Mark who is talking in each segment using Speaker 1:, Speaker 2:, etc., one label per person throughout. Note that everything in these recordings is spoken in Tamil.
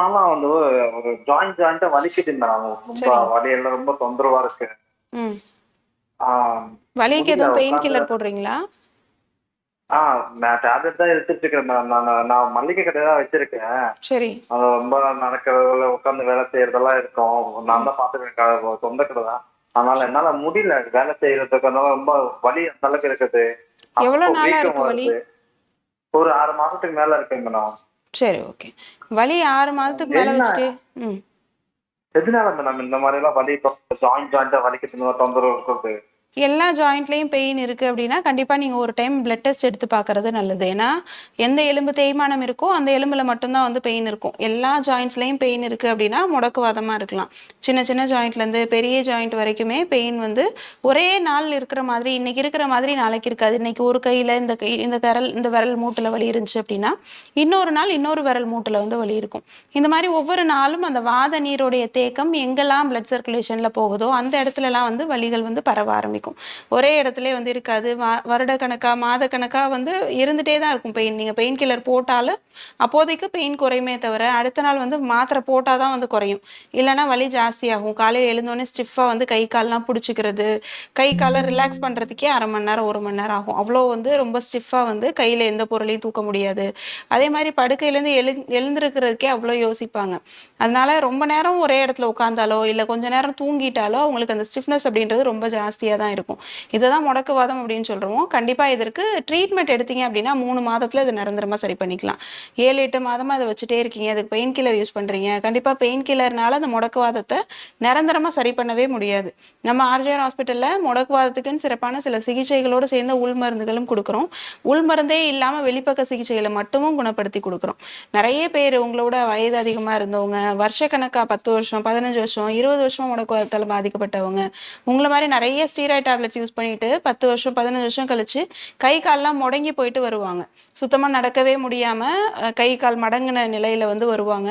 Speaker 1: ஆனா வந்து ஒரு ஜாயிண்டா வலிக்குது மேடம். ரொம்ப
Speaker 2: சரிங்க.
Speaker 1: வலியெல்லாம் ரொம்ப தொந்தரவா இருக்கு.
Speaker 2: ம்.
Speaker 1: ஆ
Speaker 2: வலிக்கு
Speaker 1: முடியல
Speaker 2: எதுவும் பெயின்
Speaker 1: உட்காந்து.
Speaker 2: கில்லர் போடுறீங்களா?
Speaker 1: ஆ நான் டேப்லெட் தான் எடுத்துட்டு இருக்கிறேன் மேடம். நான் மல்லிகை கடை தான் வச்சிருக்கேன்.
Speaker 2: சரி.
Speaker 1: அது ரொம்ப நடக்கிறதுல உட்காந்து வேலை செய்யறதெல்லாம் இருக்கும். நான்
Speaker 2: ம்.
Speaker 1: தான் பார்த்துக்கிறேன். சொந்த கடை தான். அதனால என்னால முடியல வேலை செய்யறதுக்கு. அதனால ரொம்ப வலி அந்த அளவுக்கு இருக்குது.
Speaker 2: எவ்வளோ
Speaker 1: அப்பப்போ
Speaker 2: நாளா
Speaker 1: வீக்கம்
Speaker 2: இருக்கு வலி?
Speaker 1: வருது. ஒரு 6 மாசத்துக்கு மேல இருக்குங்க மேடம்.
Speaker 2: சரி, ஓகே. வலி 6 மாதத்துக்கு மேல
Speaker 1: என்ன
Speaker 2: வச்சுட்டு ம்.
Speaker 1: எதனால மேடம் இந்த மாதிரிலாம் வலி ஜாயிண்டா வலிக்குதுன்னு தொந்தரவு இருக்கிறது?
Speaker 2: எல்லா ஜாயிண்ட்லயும் பெயின் இருக்கு அப்படின்னா, கண்டிப்பா நீங்க ஒரு டைம் பிளட் டெஸ்ட் எடுத்து பார்க்கறது நல்லது. ஏன்னா, எந்த எலும்பு தேய்மானம் இருக்கோ, அந்த எலும்புல மட்டும் தான் வந்து பெயின் இருக்கும். எல்லா ஜாயிண்ட்ஸ்லயும் பெயின் இருக்கு அப்படின்னா, முடக்குவாதமா இருக்கலாம். சின்ன சின்ன ஜாயிண்ட்லேருந்து பெரிய ஜாயிண்ட் வரைக்குமே பெயின் வந்து ஒரே நாள் இருக்கிற மாதிரி, இன்னைக்கு இருக்கிற மாதிரி நாளைக்கு இருக்காது. இன்னைக்கு ஒரு கையில இந்த விரல் மூட்டுல வலி இருந்துச்சு அப்படின்னா, இன்னொரு நாள் இன்னொரு விரல் மூட்டுல வந்து வலி இருக்கும். இந்த மாதிரி ஒவ்வொரு நாளும் அந்த வாத நீருடைய தேக்கம் எங்கெல்லாம் பிளட் சர்க்குலேஷன்ல போகுதோ, அந்த இடத்துலலாம் வந்து வலிகள் வந்து பரவ ஆரம்பிக்கும். ஒரே இடத்துலயே வந்து இருக்காது. வருடக்கணக்கா, மாதக்கணக்கா வந்து இருந்துட்டே தான் இருக்கும் பெயின். நீங்க பெயின் கில்லர் போட்டாலும் அப்போதைக்கு பெயின் குறையுமே தவிர, அடுத்த நாள் வந்து மாத்திரை போட்டா தான் வந்து குறையும். இல்லன்னா வலி ஜாஸ்தியாகும். காலையில எழுந்தோனே ஸ்டிஃப்பா வந்து கை கால்லாம் புடிச்சுக்கிறது, கை கால ரிலாக்ஸ் பண்றதுக்கே 1/2 மணி நேரம், 1 மணி நேரம் ஆகும். அவ்வளோ வந்து ரொம்ப ஸ்டிஃப்பா வந்து கையில எந்த பொருளையும் தூக்க முடியாது. அதே மாரி படுக்கையிலேருந்து எழுந்திருக்கிறதுக்கே அவ்வளோ யோசிப்பாங்க. அதனால ரொம்ப நேரம் ஒரே இடத்துல உட்கார்ந்தாலோ, இல்ல கொஞ்ச நேரம் தூங்கிட்டாலோ, அவங்களுக்கு அந்த ஸ்டிஃப்னஸ் அப்படின்றது ரொம்ப ஜாஸ்தியா தான் இருக்கும். இதுதான் முடக்குவாதம் அப்படின்னு சொல்றோம். கண்டிப்பா இதற்கு ட்ரீட்மெண்ட் எடுத்தீங்க அப்படின்னா 3 மாதத்துல இத நிரந்தரமா சரி பண்ணிக்கலாம். 7, 8 மாதமா இத வச்சுட்டே இருக்கீங்க. அதுக்கு பெயின் கில்லர் யூஸ் பண்றீங்க. கண்டிப்பா பெயின் கில்லர்னால அந்த முடக்குவாதத்த நிரந்தரமா சரி பண்ணவே முடியாது. நம்ம ஆர்ஜிஆர் ஹாஸ்பிட்டல்ல முடக்குவாதத்துக்குன்னு சிறப்பான சில சிகிச்சைகளோடு சேர்ந்த உள் மருந்துகளும் குடுக்குறோம். உள் மருந்தே இல்லாம வெளிப்பக்க சிகிச்சைகள மட்டுமும் குணப்படுத்தி குடுக்குறோம். நெறைய பேர் உங்களோட வயது அதிகமா இருந்தவங்க, வருஷக்கணக்கா 10 வருஷம், 15 வருஷம், 20 வருஷமா முடக்குவாதத்தால பாதிக்கப்பட்டவங்க, உங்கள மாரி நெறைய ஸ்டீராய்டு டேப்லெட்ஸ் யூஸ் பண்ணிட்டு 10 வருஷம், 15 வருஷம் கழிச்சு கை கால்லாம் முடங்கி போயிட்டு வருவாங்க. சுத்தமா நடக்கவே முடியாம கை, கால் மடங்குன நிலையில வந்து வருவாங்க.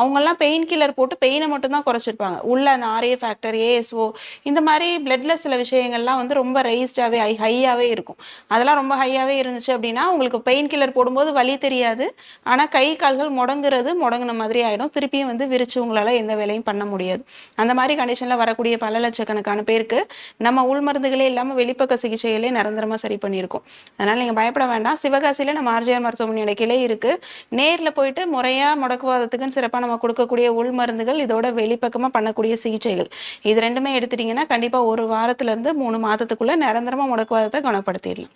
Speaker 2: அவங்கலாம் பெயின் கில்லர் போட்டு பெயின மட்டும் தான் குறைச்சிருப்பாங்க. உள்ள அந்த ஆர்ஏ ஃபேக்டர், ஏஎஸ்ஓ இந்த மாரி பிளட்ல சில விஷயங்கள்லாம் வந்து ரொம்ப ரைஸ்டாவே ஹையாவே இருக்கும். அதெல்லாம் ரொம்ப ஹையாவே இருந்துச்சு அப்படின்னா, உங்களுக்கு பெயின் கில்லர் போடும்போது வலி தெரியாது. ஆனா கை, கால்கள் முடங்குன மாதிரி ஆயிடும். திருப்பியும் வந்து விரிச்சு உங்களால எந்த வேலையும் பண்ண முடியாது. அந்த மாரி கண்டிஷன்ல வரக்கூடிய பல லட்சக்கணக்கான பேருக்கு நம்ம உள் மருந்துகளே இல்லாம வெளிப்பக்க சிகிச்சையிலே நிரந்தரமா சரி பண்ணியிருக்கோம். அதனால நீங்க பயப்பட வேண்டாம். சிவகாசியில நம்ம ஆர்ஜிஆர் மருத்துவமனையோட கிளை இருக்கு. நேர்ல போயிட்டு முறையா முடக்குவாதத்துக்குன்னு சிறப்பா நம்ம கொடுக்கக்கூடிய உள் மருந்துகள், இதோட வெளிப்பக்கமா பண்ணக்கூடிய சிகிச்சைகள். இது 2மே எடுத்துட்டீங்கன்னா, கண்டிப்பா 1 வாரத்துல இருந்து 3 மாதத்துக்குள்ள நிரந்தரமா முடக்குவாதத்த குணப்படுத்திடலாம்.